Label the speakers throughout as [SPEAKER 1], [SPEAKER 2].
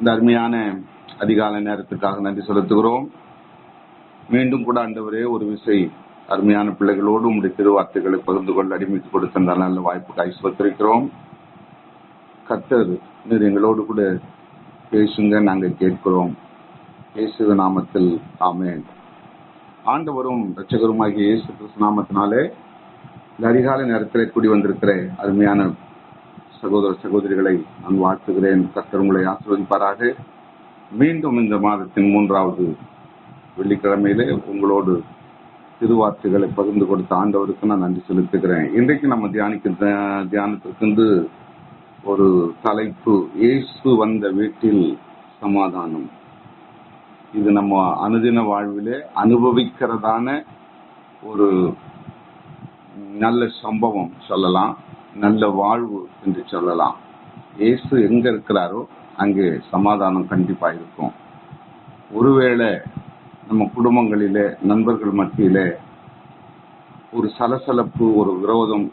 [SPEAKER 1] இந்த அருமையான அதிகாலை நேரத்துக்காக நன்றி செலுத்துகிறோம். மீண்டும் கூட ஆண்டவரே ஒரு விசை அருமையான பிள்ளைகளோடு உங்களுடைய திருவார்த்தைகளை பகிர்ந்து கொள்ள அடிமைக்கு கொடுத்த நல்ல வாய்ப்புக்கு ஐஸ்வத்திருக்கிறோம். கர்த்தர் நீர் எங்களோடு கூட பேசுங்க, நாங்கள் கேட்கிறோம். இயேசு நாமத்தில் ஆமென். ஆண்டவரும் இரட்சகருமாகிய இயேசு கிறிஸ்து நாமத்தினாலே இந்த அதிகாலை நேரத்தில் கூடி வந்திருக்கிற அருமையான சகோதர சகோதரிகளை நான் வாழ்த்துகிறேன். கர்த்தர் உங்களை ஆசீர்வதிப்பாராக. மீண்டும் இந்த மாதத்தின் 3வது வெள்ளிக்கிழமையிலே உங்களோடு திருவார்த்தைகளை பகிர்ந்து கொடுத்த ஆண்டவருக்கு நான் நன்றி செலுத்துகிறேன். இன்றைக்கு நம்ம தியானத்திற்கு ஒரு தலைப்பு, இயேசு வந்த வீட்டில் சமாதானம். இது நம்ம அனுதின வாழ்விலே அனுபவிக்கிறதான ஒரு நல்ல சம்பவம் சொல்லலாம், நல்ல வாழ்வு என்று சொல்லலாம். இயேசு எங்க இருக்கிறாரோ அங்கே சமாதானம் கண்டிப்பா இருக்கும். ஒருவேளை நம்ம குடும்பங்களிலே, நண்பர்கள் மத்தியிலே ஒரு சலசலப்பு, ஒரு விரோதம்,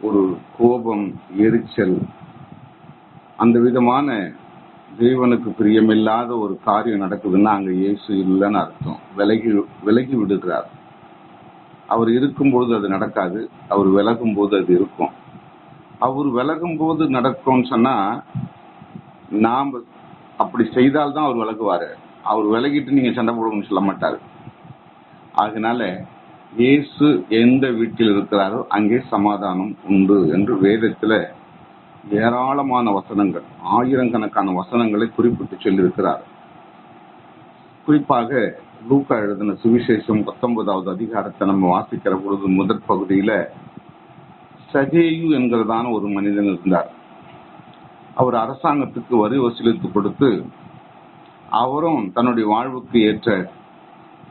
[SPEAKER 1] ஒரு கோபம், எரிச்சல், அந்த விதமான தேவனுக்கு பிரியமில்லாத ஒரு காரியம் நடக்குதுன்னா அங்க இயேசு இல்லைன்னு அர்த்தம். விலகி விடுகிறார். அவர் இருக்கும்போது அது நடக்காது, அவர் விலகும் போது அது இருக்கும். அவர் விலகும் போது நடக்கும்னு சொன்னா நாம் அப்படி செய்தால்தான் அவர் விலகுவாரு. அவர் விலகிட்டு நீங்க சண்டை போடணும்னு சொல்ல மாட்டாரு. அதனால இயேசு எந்த வீட்டில் இருக்கிறாரோ அங்கே சமாதானம் உண்டு என்று வேதத்துல ஏராளமான வசனங்கள், ஆயிரக்கணக்கான வசனங்களை குறிப்பிட்டு சொல்லியிருக்கிறார். குறிப்பாக லூக்கா எழுதின சுவிசேஷம் 19வது அதிகாரத்தை நம்ம வாசிக்கிற பொழுது முதற் பகுதியில சகேயு என்கிறதான ஒரு மனிதன் இருந்தார். அவர் அரசாங்கத்துக்கு வரி வசூலித்து கொடுத்து அவரும் தன்னுடைய வாழ்வுக்கு ஏற்ற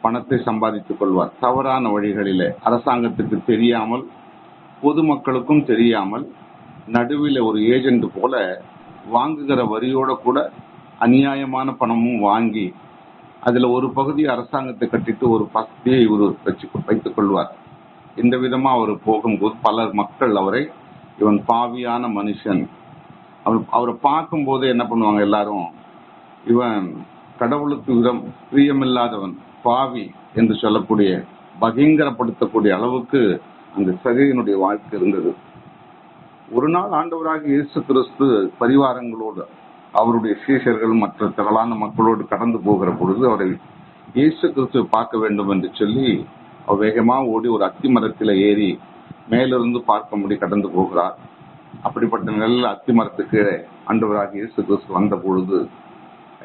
[SPEAKER 1] பணத்தை சம்பாதித்துக் கொள்வார். தவறான வழிகளிலே, அரசாங்கத்துக்கு தெரியாமல், பொதுமக்களுக்கும் தெரியாமல், நடுவில் ஒரு ஏஜென்ட் போல வாங்குகிற வரியோட கூட அநியாயமான பணமும் வாங்கி அதுல ஒரு பகுதி அரசாங்கத்தை கட்டிட்டு ஒரு பகுதியை இவர் வைத்துக் கொள்வார். இந்த விதமா அவர் போகும்போது பல மக்கள் அவரை, இவன் பாவியான மனுஷன், அவரை பார்க்கும் போது என்ன பண்ணுவாங்க எல்லாரும், இவன் கடவுளுக்கு பிரியமில்லாதவன், பாவி என்று சொல்லக்கூடிய, பகிங்கரப்படுத்தக்கூடிய அளவுக்கு அந்த சகேயுனுடைய வாழ்க்கை இருந்தது. ஒரு நாள் ஆண்டவராக இயேசு கிறிஸ்து பரிவாரங்களோடு, அவருடைய சீஷர்கள் மற்ற திரளான மக்களோடு கடந்து போகிற பொழுது அவரை இயேசு கிறிஸ்துவை பார்க்க வேண்டும் என்று சொல்லி அவர் வேகமா ஓடி ஒரு அத்தி மரத்தில் ஏறி மேலிருந்து பார்க்கும்படி கடந்து போகிறார். அப்படிப்பட்ட நிலையில் அத்தி மரத்துக்கு ஆண்டவராக இயேசு கிறிஸ்து வந்த பொழுது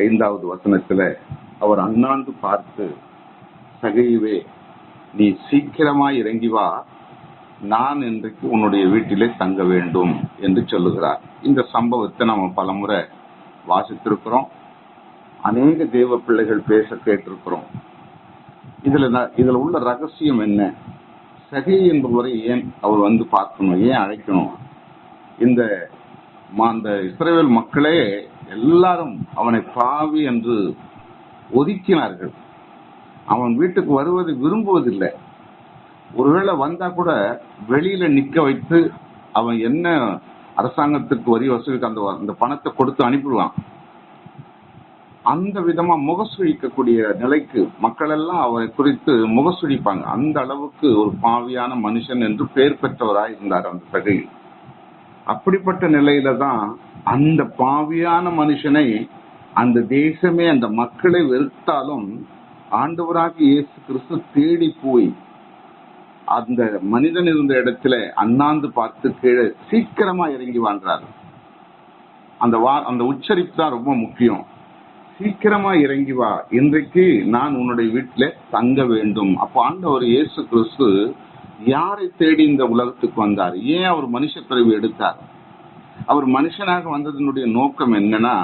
[SPEAKER 1] 5வது வசனத்துல அவர் அண்ணாந்து பார்த்து, சகேயுவே, நீ சீக்கிரமாய் இறங்கி வா, நான் இன்றைக்கு உன்னுடைய வீட்டிலே தங்க வேண்டும் என்று சொல்லுகிறார். இந்த சம்பவத்தை நம்ம பலமுறை வாசித்திருக்கிறோம். அநேக தேவ பிள்ளைகள் பேச கேட்டிருக்கிறோம். இதுல உள்ள ரகசியம் என்ன? சகேயு என்பவரை ஏன் அவர் வந்து பார்க்கணும், ஏன் அழைக்கணும்? இந்த இஸ்ரவேல் மக்களே எல்லாரும் அவனை பாவி என்று ஒதுக்கினார்கள். அவன் வீட்டுக்கு வருவதை விரும்புவதில்லை. ஒருவேளை வந்தா கூட வெளியில நிக்க வைத்து அவன் என்ன அரசாங்கத்துக்கு வரி வசூலிக்க அந்த பணத்தை கொடுத்து அனுப்பிடுவான். அந்த விதமா முகசுழிக்கக்கூடிய நிலைக்கு மக்கள் எல்லாம் அவரை குறித்து முகசுழிப்பாங்க. அந்த அளவுக்கு ஒரு பாவியான மனுஷன் என்று பெயர் பெற்றவராய் இருந்தார் அந்த சகேயு. அப்படிப்பட்ட நிலையில தான் அந்த பாவியான மனுஷனை அந்த தேசமே, அந்த மக்களை வெறுத்தாலும் ஆண்டவராகிய இயேசு கிறிஸ்து தேடி போய் அந்த மனிதன் இருந்த இடத்துல அண்ணாந்து பார்த்து கீழே சீக்கிரமா இறங்கி வாழ்றாரு. அந்த உச்சரிப்பு தான் ரொம்ப முக்கியம். சீக்கிரமா இறங்கி வா, இன்றைக்கு நான் உன்னுடைய வீட்டுல தங்க வேண்டும். அப்ப ஆண்டவர் இயேசு கிறிஸ்து யாரை தேடி இந்த உலகத்துக்கு வந்தார்? ஏன் அவர் மனுஷ பிறவி எடுத்தார்? அவர் மனுஷனாக வந்ததனுடைய நோக்கம் என்னன்னா,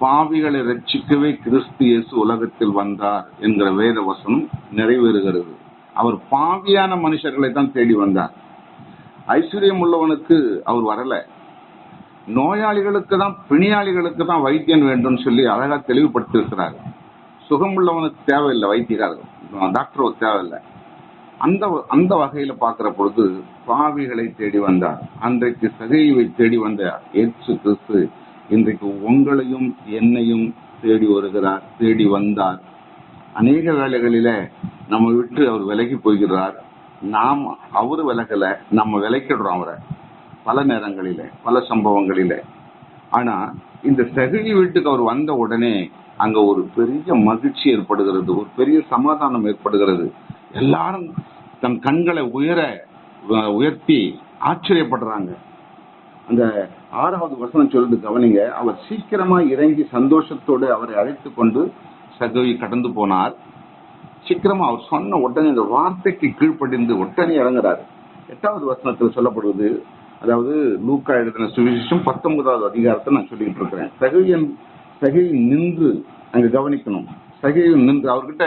[SPEAKER 1] பாவிகளை ரட்சிக்கவே கிறிஸ்து இயேசு உலகத்தில் வந்தார் என்கிற வேத வசனம் நிறைவேறுகிறது. அவர் பாவியான மனுஷர்களை தான் தேடி வந்தார். ஐஸ்வர்யம் உள்ளவனுக்கு அவர் வரல. நோயாளிகளுக்கு தான், பிணியாளிகளுக்கு தான் வைத்தியன் வேண்டும் சொல்லி அழகா தெளிவுபடுத்திருக்கிறார். சுகம் உள்ளவனுக்கு தேவையில்லை வைத்தியர்கள், டாக்டர் தேவையில்லை. அந்த வகையில பாக்குற பொழுது பாவிகளை தேடி வந்தார். அன்றைக்கு சகேயுவை தேடி வந்த இயேசு கிறிஸ்து இன்றைக்கு உங்களையும் என்னையும் தேடி வருகிறார், தேடி வந்தார். அநேக வேளைகளில நம்ம விட்டு அவர் விலகி போகிறார். நாம் அவரு விலகல, நம்ம விலக்கிடுறோம் அவரை பல நேரங்களில, பல சம்பவங்களில. ஆனா இந்த சகோதரி வீட்டுக்கு அவர் வந்த உடனே அங்க ஒரு பெரிய மகிழ்ச்சி ஏற்படுகிறது, ஒரு பெரிய சமாதானம் ஏற்படுகிறது. எல்லாரும் தன் கண்களை உயர்த்தி ஆச்சரியப்படுறாங்க. அந்த 6வது வசனம் சொல்லுது, கவனிங்க. அவர் சீக்கிரமா இறங்கி சந்தோஷத்தோடு அவரை அழைத்து கொண்டு சகோதரி கடந்து போனார். சீக்கிரமா அவர் சொன்ன உடனே இந்த வார்த்தைக்கு கீழ்ப்படிந்து உடனே இறங்குறாரு. 8வது வசனத்தில் சொல்லப்படுவது, அதாவது லூக்கா எழுதின சுவிசேஷம் 19வது அதிகாரத்தை நான் சொல்லிட்டு இருக்கிறேன். சகோதரி நின்று, அங்க கவனிக்கணும், சகோதரி நின்று அவர்கிட்ட,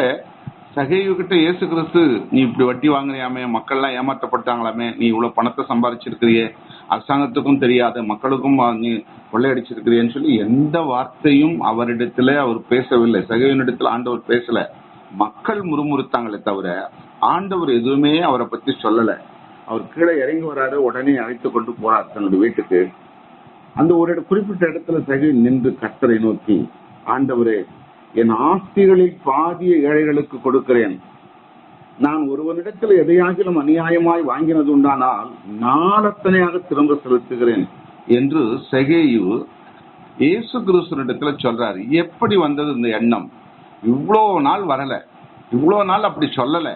[SPEAKER 1] சகோதரிகிட்ட இயேசு கிறிஸ்து, நீ இப்படி வட்டி வாங்குறியாமே, மக்கள் எல்லாம் ஏமாற்றப்பட்டாங்களாமே, நீ இவ்வளவு பணத்தை சம்பாதிச்சிருக்கிறியே, அரசாங்கத்துக்கும் தெரியாத மக்களுக்கும் நீ கொள்ளையடிச்சிருக்கிறேன்னு சொல்லி எந்த வார்த்தையும் அவரிடத்துல அவர் பேசவில்லை. சகோதரியிடத்துல ஆண்டவர் பேசல. மக்கள் முறுமுறுத்தாங்களே தவிர ஆண்டவர் எதுவுமே அவரை பத்தி சொல்லல. அவர் கீழே இறங்கி வராரு, உடனே அழைத்து கொண்டு போறார் தன்னுடைய வீட்டுக்கு. அந்த ஒரு குறிப்பிட்ட இடத்துல சகோதரி நின்று கர்த்தரை நோக்கி, ஆண்டவரே, என் ஆஸ்திகளில் பாதிய ஏழைகளுக்கு கொடுக்கிறேன். நான் ஒருவனிடத்தில் எதையாகிலும் அநியாயமாய் வாங்கினது உண்டானால் நாளத்தனையாக திரும்ப செலுத்துகிறேன் என்று சகேயு இயேசு கிறிஸ்துவினிடத்துல சொல்றாரு. எப்படி வந்தது இந்த எண்ணம்? இவ்வளவு நாள் வரல, இவ்வளவு நாள் அப்படி சொல்லல.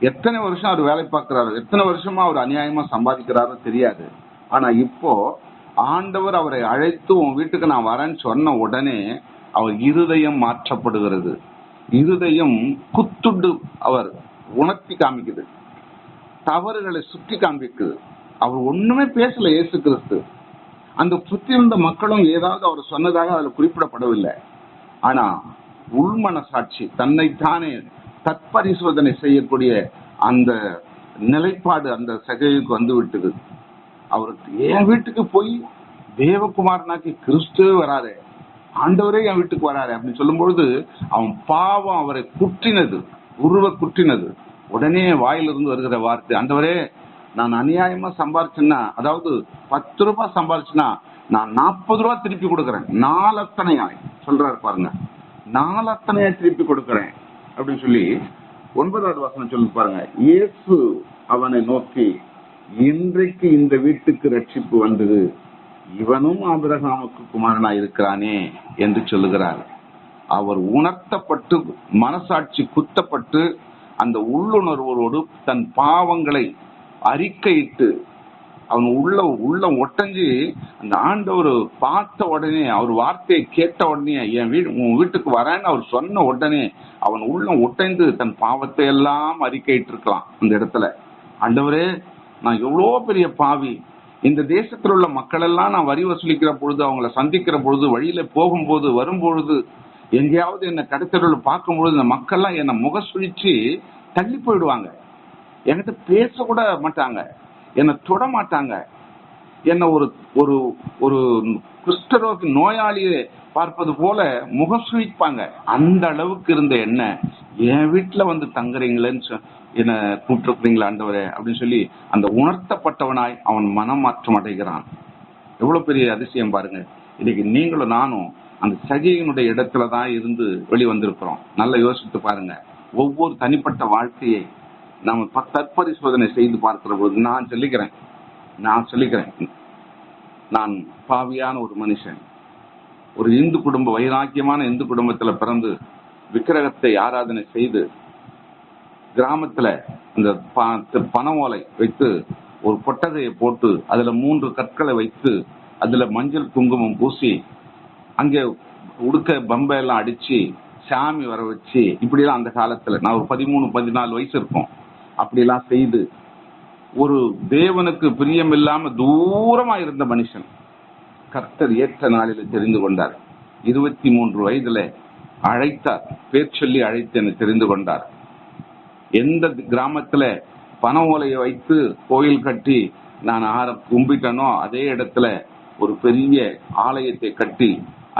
[SPEAKER 1] எத்தனை வருஷம் அவர் வேலை பார்க்கிறாரு, எத்தனை வருஷமா அவர் அநியாயமா சம்பாதிக்கிறாரோ தெரியாது. ஆனா இப்போ ஆண்டவர் அவரை அழைத்து உன் வீட்டுக்கு நான் வரேன்னு சொன்ன உடனே அவர் இருதயம் மாற்றப்படுகிறது. இருதயம் குத்துண்டு அவர் உணர்த்தி காமிக்குது, தவறுகளை சுட்டி காண்பிக்குது. அவர் ஒண்ணுமே பேசல இயேசு கிறிஸ்து. அந்த சுத்தி இருந்த மக்களும் ஏதாவது அவர் சொன்னதாக அதுல குறிப்பிடப்படவில்லை. ஆனா உள்மனசாட்சி, தன்னைத்தானே தற்பரிசோதனை செய்யக்கூடிய அந்த நிலைப்பாடு அந்த சகோதரிக்கு வந்து விட்டது. அவருக்கு என் வீட்டுக்கு போய் தேவகுமாரனாக்கி கிறிஸ்துவே வராரு, ஆண்டவரே என் வீட்டுக்கு வராரு அப்படின்னு சொல்லும் பொழுது அவன் பாவம் அவரை குற்றினது, உருவ குற்றினது. உடனே வாயிலிருந்து வருகிற வார்த்தை, ஆண்டவரே, நான் அநியாயமா சம்பாரிச்சேன்னா, அதாவது 10 ரூபாய் சம்பாரிச்சுன்னா நான் 40 ரூபாய் திருப்பி கொடுக்கறேன், 4 அத்தனையாய் சொல்றாரு பாருங்க, 4 அத்தனையாய் திருப்பி கொடுக்கறேன் அப்படின்னு சொல்லி 9வது வசனம் சொல்லி பாருங்க. இயேசு அவனை நோக்கி, இன்றைக்கு இந்த வீட்டுக்கு ரட்சிப்பு வந்தது, இவனும் ஆபிரகாமுக்கு குமாரனாய் இருக்கிறானே என்று சொல்லுகிறார். அவர் உணர்த்தப்பட்டு மனசாட்சி குத்தப்பட்டு அந்த உள்ளுணர்வோடு தன் பாவங்களை அறிக்கையிட்டு அவன் உள்ள ஒட்டஞ்சு அந்த ஆண்டவர் பார்த்த உடனே, அவர் வார்த்தையை கேட்ட உடனே, உன் வீட்டுக்கு வரேன்னு அவர் சொன்ன உடனே அவன் உள்ள ஒட்டைந்து தன் பாவத்தை எல்லாம் அறிக்கையிட்டு இருக்கலாம். அந்த இடத்துல, ஆண்டவரே, நான் எவ்வளோ பெரிய பாவி, இந்த தேசத்தில் உள்ள மக்கள் எல்லாம் நான் வரி வசூலிக்கிற பொழுது, அவங்கள சந்திக்கிற பொழுது, வழியில போகும்போது வரும்பொழுது, எங்கேயாவது என்ன கடைத்தெருவில் பார்க்கும்பொழுது இந்த மக்கள்லாம் என்னை முகசுழிச்சு தள்ளி போயிடுவாங்க, என்கிட்ட பேச கூட மாட்டாங்க, என்னை தொட மாட்டாங்க, என்ன ஒரு ஒரு ஒரு குஷ்டரோகி நோயாளியை பார்ப்பது போல முகசுழிப்பாங்க. அந்த அளவுக்கு இருந்த என்ன என் வீட்டுல வந்து தங்குறீங்களேன்னு என்ன கூப்பிட்டுருக்கீங்களா ஆண்டவரே அப்படின்னு சொல்லி அந்த உணர்த்தப்பட்டவனாய் அவன் மனமாற்றம் அடைகிறான். எவ்வளவு பெரிய அதிசயம் பாருங்க. இன்னைக்கு நீங்களும் நானும் அந்த சகியினுடைய இடத்துலதான் இருந்து வெளிவந்திருக்கிறோம். நல்லா யோசித்து பாருங்க. ஒவ்வொரு தனிப்பட்ட வாழ்க்கையை நாம தற்பரிசோதனை செய்து பார்க்கிற போது நான் சொல்லிக்கிறேன், நான் பாவியான ஒரு மனுஷன். ஒரு இந்து குடும்ப, வைராக்கியமான இந்து குடும்பத்துல பிறந்து விக்கிரகத்தை ஆராதனை செய்து கிராமத்துல இந்த பனை ஓலை வைத்து ஒரு கொட்டகையை போட்டு அதுல 3 கற்களை வைத்து அதுல மஞ்சள் குங்குமம் பூசி அங்கே உடுக்க பம்பையெல்லாம் அடிச்சு சாமி வர வச்சு இப்படிலாம் அந்த காலத்துல நான் ஒரு 13-14 வயசு இருக்கும், அப்படிலாம் செய்து ஒரு தேவனுக்கு பிரியம் இல்லாம தூரமா இருந்த மனுஷன் கர்த்தர் ஏற்ற நாளில் தெரிந்து கொண்டார். 23 வயதுல அழைத்தார், பேர் சொல்லி அழைத்து என்னை தெரிந்து கொண்டார். எந்த கிராமத்துல பனை ஓலையை வைத்து கோயில் கட்டி நான் கும்பிட்டனோ அதே இடத்துல ஒரு பெரிய ஆலயத்தை கட்டி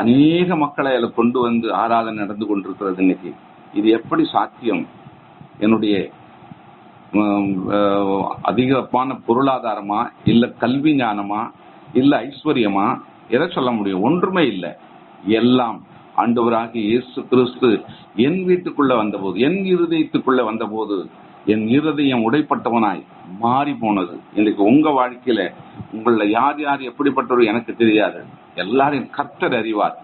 [SPEAKER 1] அநேக மக்களை அதில் கொண்டு வந்து ஆராதனை நடந்து கொண்டிருக்கிறது இன்னைக்கு. இது எப்படி சாத்தியம்? என்னுடைய அதிகமான பொருளாதாரமா, இல்ல கல்வி ஞானமா, இல்ல ஐஸ்வர்யமா, எதை சொல்ல முடியும்? ஒன்றுமே இல்லை. எல்லாம் ஆண்டவராகிய இயேசு கிறிஸ்து என் வீட்டுக்குள்ள வந்தபோது, என் இருதயத்துக்குள்ள வந்தபோது என் இருதயம் உடைப்பட்டவனாய் மாறி போனது. இன்னைக்கு உங்க வாழ்க்கையில உங்கள யார் யார் எப்படிப்பட்டவர் எனக்கு தெரியாது, எல்லாரையும் கர்த்தர் அறிவார்.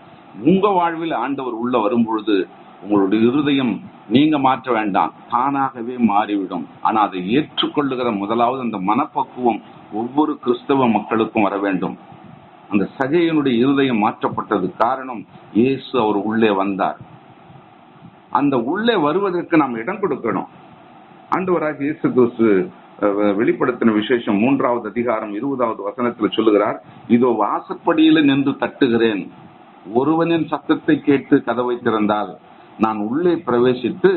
[SPEAKER 1] உங்க வாழ்வில் ஆண்டவர் உள்ள வரும்பொழுது உங்களுடைய இருதயம் நீங்க மாற்ற வேண்டாம், தானாகவே மாறிவிடும். ஆனா அதை ஏற்றுக்கொள்ளுகிற முதலாவது அந்த மனப்பக்குவம் ஒவ்வொரு கிறிஸ்தவ மக்களுக்கும் வர வேண்டும். அந்த சகேயனுடைய இருதயம் மாற்றப்பட்டது காரணம் இயேசு அவர் உள்ளே வந்தார். அந்த உள்ளே வருவதற்கு நாம் இடம் கொடுக்கணும். ஆண்டவராகிய இயேசு கிறிஸ்து வெளிப்படுத்தின விசேஷம் 3வது அதிகாரம் 20வது வசனத்தில் சொல்லுகிறார், இதோ வாசற்படியில நின்று தட்டுகிறேன், ஒருவனின் சத்தத்தை கேட்டு கதவை திறந்தால் நான் உள்ளே பிரவேசித்து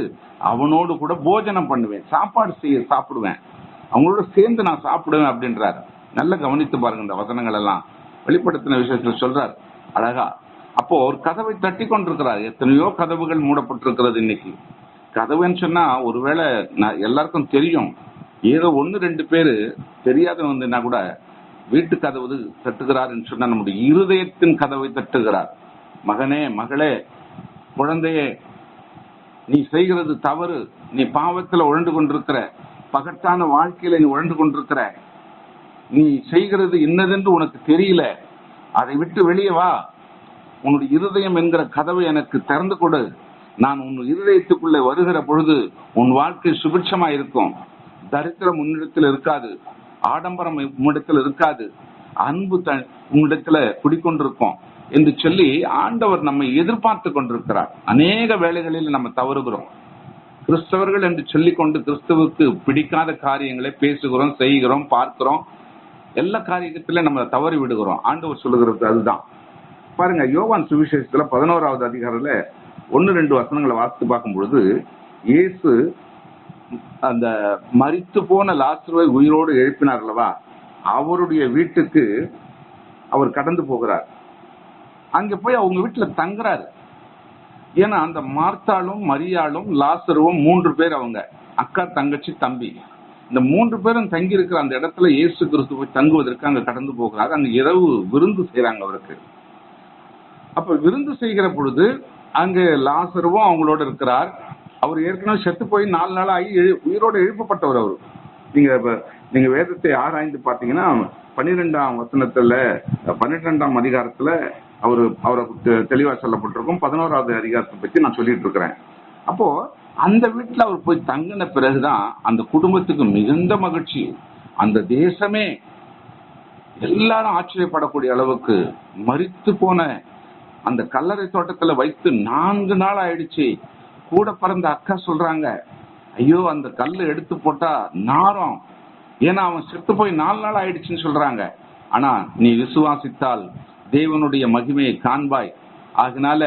[SPEAKER 1] அவனோடு கூட போஜனம் பண்ணுவேன், சாப்பிடுவேன், அவங்களோட சேர்ந்து நான் சாப்பிடுவேன் அப்படின்றார். நல்ல கவனித்து பாருங்க இந்த வசனங்கள் எல்லாம். வெளிப்படுத்தின விஷயத்துல சொல்றார் அழகா. அப்போ ஒரு கதவை தட்டி கொண்டிருக்கிறார். எத்தனையோ கதவுகள் மூடப்பட்டிருக்கிறது இன்னைக்கு. கதவுன்னு சொன்னா ஒருவேளை எல்லாருக்கும் தெரியும், ஏதோ 1-2 பேரு தெரியாதவங்க கூட வீட்டு கதவு தட்டுகிறார் சொன்னா நம்முடைய இருதயத்தின் கதவை தட்டுகிறார். மகனே, மகளே, குழந்தையே, நீ செய்கிறது தவறு, நீ பாவத்துல உழண்டு கொண்டிருக்கிற, பகட்டான வாழ்க்கையில நீ உழண்டு கொண்டிருக்கிற, நீ செய்கிறது என்னதென்று உனக்கு தெரியல, அதை விட்டு வெளியே வா, உன்னுடைய இருதயம் என்கிற கதவை எனக்கு திறந்து கொடு, நான் உன் இருதயத்துக்குள்ளே வருகிற பொழுது உன் வாழ்க்கை சுபிட்சமா இருக்கும், தரித்திரம் உன்னிடத்தில் இருக்காது, ஆடம்பரம் உன்னிடத்தில் இருக்காது, அன்பு உன்னிடத்துல குடிக்கொண்டிருக்கும் என்று சொல்லி ஆண்டவர் நம்மை எதிர்பார்த்து கொண்டிருக்கிறார். அநேக வேளைகளில் நம்ம தவறுகிறோம். கிறிஸ்தவர்கள் என்று சொல்லிக்கொண்டு கிறிஸ்துவுக்கு பிடிக்காத காரியங்களை பேசுகிறோம், செய்கிறோம், பார்க்கிறோம். எல்லா காரியத்திலும் நம்ம தவறி விடுகிறோம். ஆண்டவர் சொல்லுகிறது அதுதான். பாருங்க, யோவான் சுவிசேஷத்துல 11வது அதிகாரத்துல 1-2 வசனங்களை வாசித்து பார்க்கும் பொழுது, இயேசு அந்த மரித்து போன லாசருவை உயிரோடு எழுப்பினார் அல்லவா, அவருடைய வீட்டுக்கு அவர் கடந்து போகிறார். அங்க போய் அவங்க வீட்டுல தங்குறாரு. ஏன்னா அந்த மார்த்தாளும் மரியாளும் லாசருவும் 3 பேர், அவங்க அக்கா, தங்கச்சி, தம்பி, இந்த 3 பேரும் தங்கி இருக்கிற அந்த இடத்துல இயேசு கிறிஸ்து போய் தங்குவதற்கு அங்க கடந்து போகிறார். அங்க இரவு விருந்து செய்யறாங்க அவருக்கு. அப்ப விருந்து செய்கிற பொழுது அங்க லாசருவும் அவங்களோட இருக்கிறார். அவர் ஏற்கனவே செத்து போய் 4 நாள் ஆகி உயிரோடு எழுப்பப்பட்டவர். அவரு நீங்க வேதத்தை ஆராய்ந்து பாத்தீங்கன்னா 12ஆம் வசனத்துல 12ஆம் அதிகாரத்துல அவரை தெளிவா சொல்லப்பட்டிருக்கும். 11வது அதிகாரத்தை பத்தி நான் சொல்லிட்டு இருக்கிறேன். அப்போ அந்த வீட்டுல அவர் போய் தங்கின பிறகுதான் அந்த குடும்பத்துக்கு மிகுந்த மகிழ்ச்சி. அந்த தேசமே எல்லாரும் ஆச்சரியப்படக்கூடிய அளவுக்கு மரித்து போன அந்த கல்லறை தோட்டத்துல வைத்து 4 நாள் ஆயிடுச்சு. கூட பிறந்த அக்கா சொல்றாங்க, ஐயோ அந்த கல்லை எடுத்து போட்டா நாரம், ஏன்னா அவன் செத்து போய் 4 நாள் ஆயிடுச்சுன்னு சொல்றாங்க. ஆனா நீ விசுவாசித்தால் தேவனுடைய மகிமையை காண்பாய், அதனால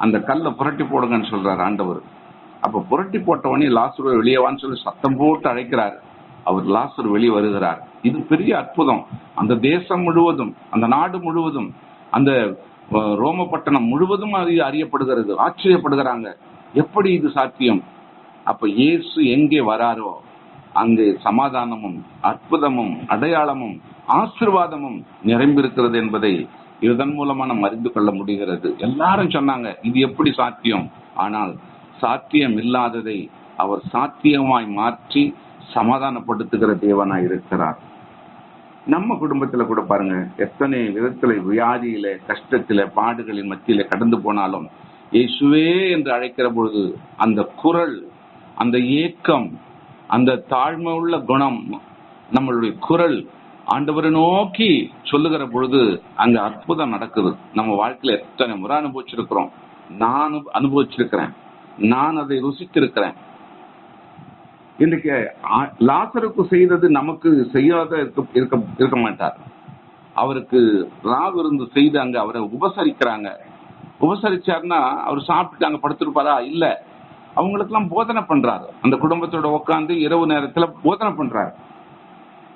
[SPEAKER 1] அந்த கல்லை புரட்டி போடுங்கன்னு சொல்றாரு ஆண்டவர். அப்ப புரட்டி போட்டவனே லாசரு வெளியேவான்னு சொல்லி சத்தம் போட்டு அழைக்கிறார். அவர் லாசரு வெளியே வருகிறார். இது பெரிய அற்புதம். அந்த தேசம் முழுவதும், அந்த நாடு முழுவதும், அந்த ரோமபட்டணம் முழுவதும் அறியப்படுகிறது. ஆச்சரியப்படுகிறாங்க, எப்படி இது சாத்தியம்? அப்ப இயேசு எங்கே வராரோ அங்கே சமாதானமும் அற்புதமும் அடையாளமும் ஆசீர்வாதமும் நிரம்பியிருக்கிறது என்பதை இதன் மூலமா நம்ம அறிந்து கொள்ள முடிகிறது. எல்லாரும் சொன்னாங்க, இது எப்படி சாத்தியம்? ஆனால் சாத்தியம் இல்லாததை அவர் சாத்தியமாய் மாற்றி சமாதானப்படுத்துகிற தேவனாய் இருக்கிறார். நம்ம குடும்பத்துல கூட பாருங்க, எத்தனை விதத்துல வியாதியில, கஷ்டத்தில, பாடுகளின் மத்தியில கடந்து போனாலும் இயேசுவே என்று அழைக்கிற பொழுது அந்த குரல், அந்த ஏக்கம், அந்த தாழ்மை உள்ள குணம், நம்மளுடைய குரல் ஆண்டவரை நோக்கி சொல்லுகிற பொழுது அங்க அற்புதம் நடக்குது. நம்ம வாழ்க்கையில எத்தனை முறை அனுபவிச்சிருக்கிறோம். நான் அனுபவிச்சிருக்கிறேன், நான் அதை ருசித்திருக்கிறேன். இன்றைக்கு லாசருக்கு செய்தது நமக்கு செய்யாத இருக்க மாட்டார். அவருக்கு ராவிருந்து செய்து அங்க அவரை உபசரிக்கிறாங்க. உபசரிச்சாருன்னா அவர் சாப்பிட்டு அங்க படுத்திருப்பாரா? இல்ல, அவங்களுக்கு எல்லாம் போதனை பண்றாரு. அந்த குடும்பத்தோட உட்காந்து இரவு நேரத்துல போதனை பண்றாரு.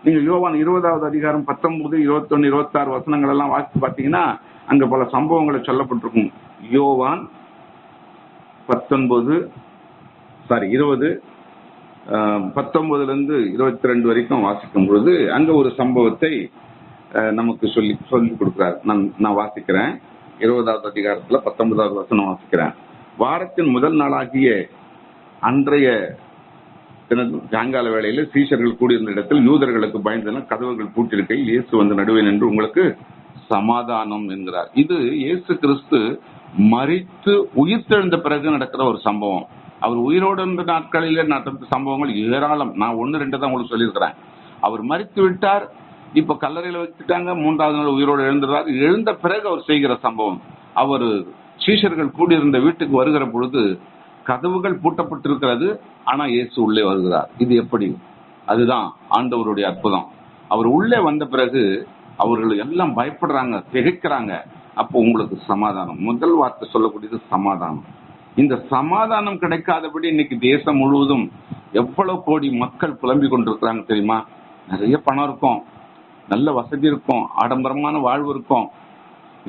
[SPEAKER 1] நீங்க யோவான் 20வது அதிகாரம் 19, 21, 26 வசனங்கள் எல்லாம் வாசித்து பாத்தீங்கன்னா அங்க பல சம்பவங்களை சொல்லப்பட்டிருக்கும். யோவான் 20 19 22 வரைக்கும் வாசிக்கும் பொழுது அங்க ஒரு சம்பவத்தை நமக்கு சொல்லி கொடுக்கிறார். நான் வாசிக்கிறேன். 20வது அதிகாரத்துல 19வது வசனம் வாசிக்கிறேன். வாரத்தின் முதல் நாளாகிய அன்றைய சாயங்கால வேளையில சீஷர்கள் கூடியிருந்த இடத்தில் யூதர்களுக்கு பயந்தன கதவுகள் பூட்டிருக்கையில் இயேசு வந்து நடுவே நின்று உங்களுக்கு சமாதானம் என்கிறார். இது இயேசு கிறிஸ்து மரித்து உயிர்த்தெழுந்த பிறகு நடக்கிற ஒரு சம்பவம். அவர் உயிரோடு இருந்த நாட்களிலே நடந்த சம்பவங்கள் ஏராளம். நான் 1-2 தான் உங்களுக்கு சொல்லியிருக்கிறேன். அவர் மரித்து விட்டார், இப்ப கல்லறையில வச்சுட்டாங்க, 3வது நாள் உயிரோடு எழுந்துறார். எழுந்த பிறகு அவர் செய்கிற சம்பவம். அவர் சீஷர்கள் கூடியிருந்த வீட்டுக்கு வருகிற பொழுது கதவுகள் பூட்டப்பட்டிருக்கிறது, ஆனா இயேசு உள்ளே வருகிறார். இது எப்படி? அதுதான் ஆண்டவருடைய அற்புதம். அவர் உள்ளே வந்த பிறகு அவர்கள் எல்லாம் பயப்படுறாங்க, திகைக்கிறாங்க. அப்போ உங்களுக்கு சமாதானம். முதல் வார்த்தை சொல்லக்கூடியது சமாதானம். இந்த சமாதானம் கிடைக்காதபடி இன்னைக்கு தேசம் முழுவதும் எவ்வளவு கோடி மக்கள் புலம்பிக் கொண்டிருக்கிறாங்க தெரியுமா? நிறைய பணம் இருக்கும், நல்ல வசதி இருக்கும், ஆடம்பரமான வாழ்வு இருக்கும்.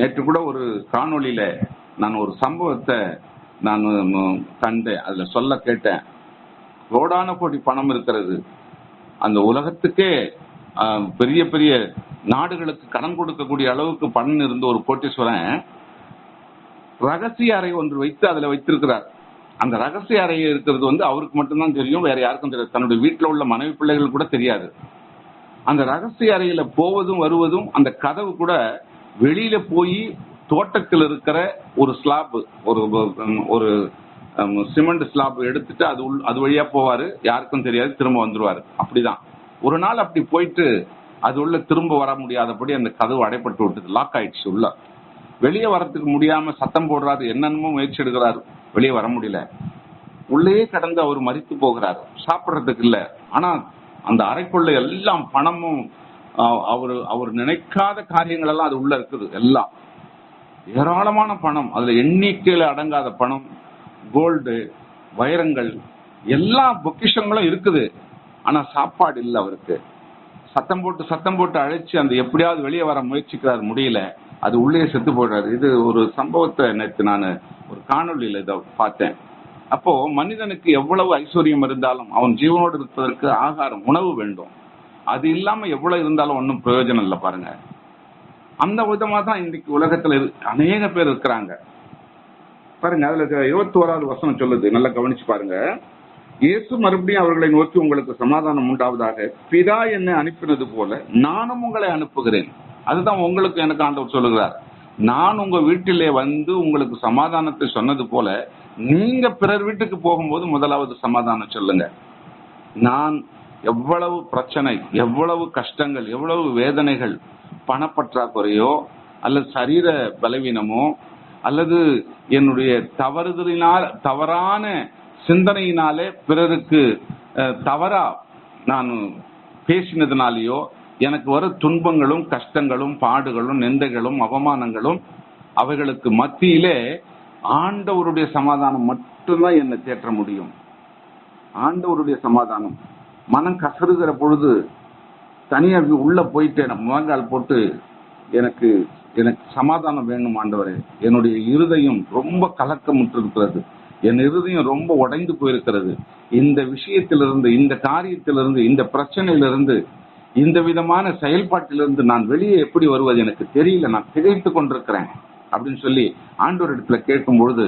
[SPEAKER 1] நேற்று கூட ஒரு காணொளியில நான் ஒரு சம்பவத்தை நான் கண்டேன், அதுல சொல்ல கேட்டேன். கோடான கோடி பணம் இருக்கிறது, அந்த உலகத்துக்கே பெரிய பெரிய நாடுகளுக்கு கடன் கொடுக்கக்கூடிய அளவுக்கு பணம் இருந்த ஒரு கோட்டீஸ்வரன் ரகசிய அறை ஒன்று வைத்து அதுல வைத்திருக்கிறார். அந்த ரகசிய அறை இருக்கிறது அவருக்கு மட்டும்தான் தெரியும், வேற யாருக்கும் தெரியாது. தன்னுடைய வீட்டில் உள்ள மனைவி பிள்ளைகள் கூட தெரியாது. அந்த ரகசிய அறையில போவதும் வருவதும், அந்த கதவு கூட வெளியில போய் தோட்டத்தில் இருக்கிற ஒரு ஸ்லாப், ஒரு சிமெண்ட் ஸ்லாப் எடுத்துட்டு அது வழியா போவாரு, யாருக்கும் தெரியாது, திரும்ப வந்துருவாரு. அப்படிதான் ஒரு நாள் அப்படி போயிட்டு அது உள்ள திரும்ப வர முடியாதபடி அந்த கதவு அடைப்பட்டு விட்டது, லாக் ஆயிடுச்சு. உள்ள வெளியே வரத்துக்கு முடியாம சத்தம் போடுறாரு, என்னென்னமோ முயற்சி எடுக்கிறாரு, வெளியே வர முடியல. உள்ளே கடந்து அவர் மரித்து போகிறார், சாப்பிட்றதுக்கு இல்ல. ஆனா அந்த அறைக்குள்ள எல்லாம் பணமும் அவர் நினைக்காத காரியங்கள் எல்லாம் அது உள்ள இருக்குது. எல்லாம் ஏராளமான பணம், அதுல எண்ணிக்கையில அடங்காத பணம், கோல்டு, வைரங்கள், எல்லா பொக்கிஷங்களும் இருக்குது. ஆனா சாப்பாடு இல்லை அவருக்கு. சத்தம் போட்டு அழைச்சு அந்த எப்படியாவது வெளியே வர முயற்சிக்கிறார், முடியல. அது உள்ளே செத்து போடுறாரு. இது ஒரு சம்பவத்தை நேற்று நான் ஒரு காணொலியில இதை பார்த்தேன். அப்போ மனிதனுக்கு எவ்வளவு ஐஸ்வர்யம் இருந்தாலும் அவன் ஜீவனோடு இருப்பதற்கு ஆகாரம், உணவு வேண்டும். அது இல்லாம எவ்வளவு இருந்தாலும் ஒன்றும் பிரயோஜனம் இல்லை. பாருங்க, அந்த விதமா தான் இன்னைக்கு உலகத்துல அநேக பேர் இருக்கிறாங்க. பாருங்க, அதுல 21வது வசனம் சொல்லுது, நல்லா கவனிச்சு பாருங்க. இயேசு மறுபடியும் அவர்களை நோக்கி உங்களுக்கு சமாதானம் உண்டாவதாக, பிதா என்னை அனுப்பினது போல நானும் உங்களை அனுப்புகிறேன். அதுதான் உங்களுக்கு எனக்கு ஆண்டவர் சொல்லுகிறார். நான் உங்க வீட்டிலே வந்து உங்களுக்கு சமாதானத்தை சொன்னது போல நீங்க பிறர் வீட்டுக்கு போகும்போது முதலாவது சமாதானம் சொல்லுங்க. நான் எவ்வளவு பிரச்சனை, எவ்வளவு கஷ்டங்கள், எவ்வளவு வேதனைகள், பணப்பற்றாக்குறையோ அல்லது சரீர பலவீனமோ அல்லது என்னுடைய தவறான சிந்தனையினாலே பிறருக்கு தவறா நான் பேசினதுனாலேயோ எனக்கு வர துன்பங்களும் கஷ்டங்களும் பாடுகளும் நிந்தைகளும் அவமானங்களும், அவைகளுக்கு மத்தியிலே ஆண்டவருடைய சமாதானம் மட்டும்தான் என்னை தேற்ற முடியும். ஆண்டவருடைய சமாதானம். மனம் கசருகிற பொழுது தனியா உள்ள போயிட்டு முழங்கால் போட்டு எனக்கு சமாதானம் வேணும் ஆண்டவரே, என்னுடைய இருதயம் ரொம்ப கலக்கமுற்று இருக்கிறது, என் இருதயம் ரொம்ப உடைந்து போயிருக்கிறது, இந்த விஷயத்திலிருந்து, இந்த காரியத்திலிருந்து, இந்த பிரச்சனையிலிருந்து, இந்த விதமான செயல்பாட்டிலிருந்து நான் வெளியே எப்படி வருவது எனக்கு தெரியல, நான் திகைத்து கொண்டிருக்கிறேன் அப்படின்னு சொல்லி ஆண்டவர் இடத்துல கேட்கும் பொழுது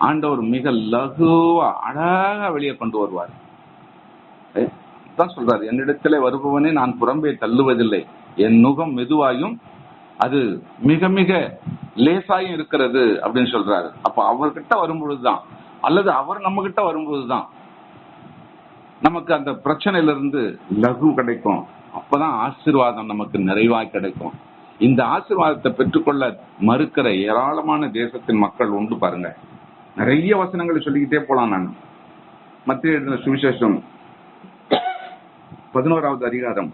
[SPEAKER 1] ஆண்டவர் மிக லகுவா அழகா வெளியே கொண்டு வருவார். தான் சொல்றாரு, என்னிடத்துல வருபவனே நான் புறம்பே தள்ளுவதில்லை, என் நுகம் மெதுவாயும் அது மிக மிக லேசாயும் இருக்கிறது அப்படின்னு சொல்றாரு. அப்ப அவர்கிட்ட வரும்பொழுதுதான், அல்லது அவர் நம்ம கிட்ட வரும்போதுதான் நமக்கு அந்த பிரச்சனையிலிருந்து லகு கிடைக்கும். அப்பதான் ஆசீர்வாதம் நமக்கு நிறைவாய் கிடைக்கும். இந்த ஆசீர்வாதத்தை பெற்றுக்கொள்ள மறுக்கிற ஏராளமான தேசத்தின் மக்கள் உண்டு. பாருங்க, நிறைய வசனங்களை சொல்லிக்கிட்டே போலாம். நான் மத்திய எழுதின சுவிசேஷம் 11வது அதிகாரம்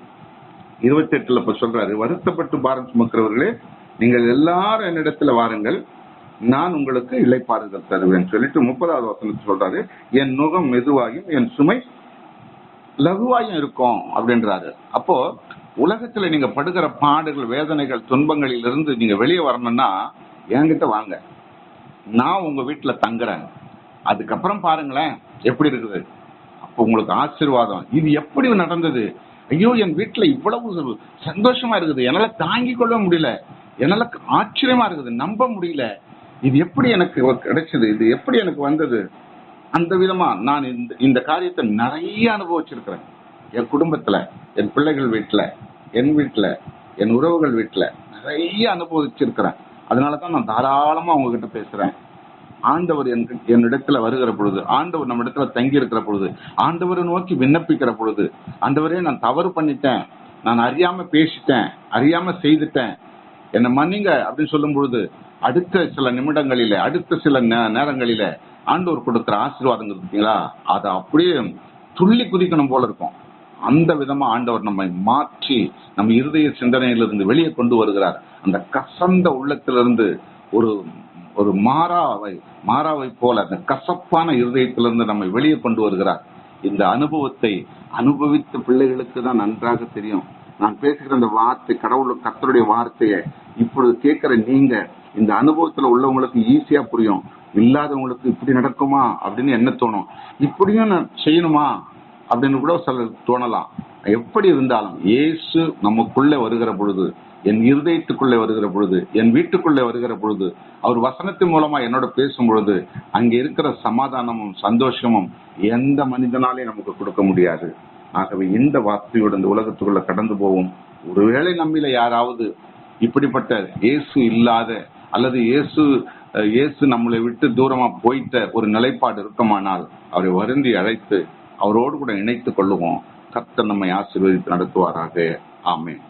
[SPEAKER 1] 28 சொல்றாரு, வருத்தப்பட்டு பாரம் சுமக்கிறவர்களே நீங்கள் எல்லாரும் என்னிடத்துல வாருங்கள், நான் உங்களுக்கு இளைப்பாறுதல் தருவேன் சொல்லிட்டு 30வது வசனத்தை சொல்றாரு, என் நுகம் மெதுவாயும் என் சுமை லகுவாயும் இருக்கும் அப்படின்றாரு. அப்போ உலகத்துல நீங்க படுகிற பாடுகள், வேதனைகள், துன்பங்களில் இருந்து நீங்க வெளியே வரணும்னா என்கிட்ட வாங்க, நான் உங்க வீட்டுல தங்குறேன், அதுக்கப்புறம் பாருங்களேன் எப்படி இருக்குது. அப்போ உங்களுக்கு ஆசீர்வாதம். இது எப்படி நடந்தது? ஐயோ, என் வீட்டுல இவ்வளவு சந்தோஷமா இருக்குது, என்னால தாங்கிக் கொள்ள முடியல, என்னால ஆச்சரியமா இருக்குது, நம்ப முடியல, இது எப்படி எனக்கு கிடைச்சது, இது எப்படி எனக்கு வந்தது. அந்த விதமா நான் இந்த காரியத்தை நிறைய அனுபவிச்சிருக்கிறேன். என் குடும்பத்துல, என் பிள்ளைகள் வீட்டுல, என் வீட்டுல, என் உறவுகள் வீட்டுல நிறைய அனுபவிச்சிருக்கிறேன். அதனாலதான் நான் தாராளமா உங்ககிட்ட பேசுறேன். ஆண்டவர் என்னிடத்துல வருகிற பொழுது, ஆண்டவர் நம்ம இடத்துல தங்கி இருக்கிற பொழுது, ஆண்டவரை நோக்கி விண்ணப்பிக்கிற பொழுது, ஆண்டவரே நான் தவறு பண்ணிட்டேன், நான் அறியாம பேசிட்டேன், அறியாம செய்துட்டேன், என்னை மன்னிங்க அப்படின்னு சொல்லும் பொழுது, அடுத்த சில நிமிடங்களில, அடுத்த சில நேரங்களில ஆண்டவர் கொடுக்கிற ஆசீர்வாதங்கள் இருக்கீங்களா, அதை அப்படியே துள்ளி குதிக்கணும் போல இருக்கும். அந்த விதமா ஆண்டவர் நம்மை மாற்றி நம்ம இருதய சிந்தனையிலிருந்து வெளியே கொண்டு வருகிறார். அந்த கசந்த உள்ளத்திலிருந்து ஒரு ஒரு மாறாவை போல அந்த கசப்பான இருதயத்திலிருந்து நம்மை வெளியே கொண்டு வருகிறார். இந்த அனுபவத்தை அனுபவித்த பிள்ளைகளுக்கு தான் நன்றாக தெரியும். நான் பேசுகிற அந்த வார்த்தை, கர்த்தருடைய வார்த்தையை இப்பொழுது கேட்கிற நீங்க, இந்த அனுபவத்துல உள்ளவங்களுக்கு ஈஸியா புரியும். இல்லாதவங்களுக்கு இப்படி நடக்குமா அப்படின்னு என்ன தோணும், இப்படியும் செய்யணுமா அப்படின்னு கூட சில தோணலாம். எப்படி இருந்தாலும் இயேசு நமக்குள்ளே வருகிற பொழுது, என் இருதயத்துக்குள்ளே வருகிற பொழுது, என் வீட்டுக்குள்ளே வருகிற பொழுது, அவர் வசனத்தின் மூலமா என்னோட பேசும் பொழுது, அங்க இருக்கிற சமாதானமும் சந்தோஷமும் எந்த மனிதனாலே நமக்கு கொடுக்க முடியாது. ஆகவே இந்த வார்த்தையோடு இந்த உலகத்துக்குள்ள கடந்து போவோம். ஒருவேளை நம்மில யாராவது இப்படிப்பட்ட இயேசு இல்லாத அல்லது இயேசு நம்மளை விட்டு தூரமா போயிட்ட ஒரு நிலைப்பாடு இருக்குமானால் அவரை வருந்தி அழைத்து அவரோடு கூட இணைத்துக் கொள்ளுவோம். கர்த்தர் நம்மை ஆசீர்வதித்து நடத்துவாராக. ஆமென்.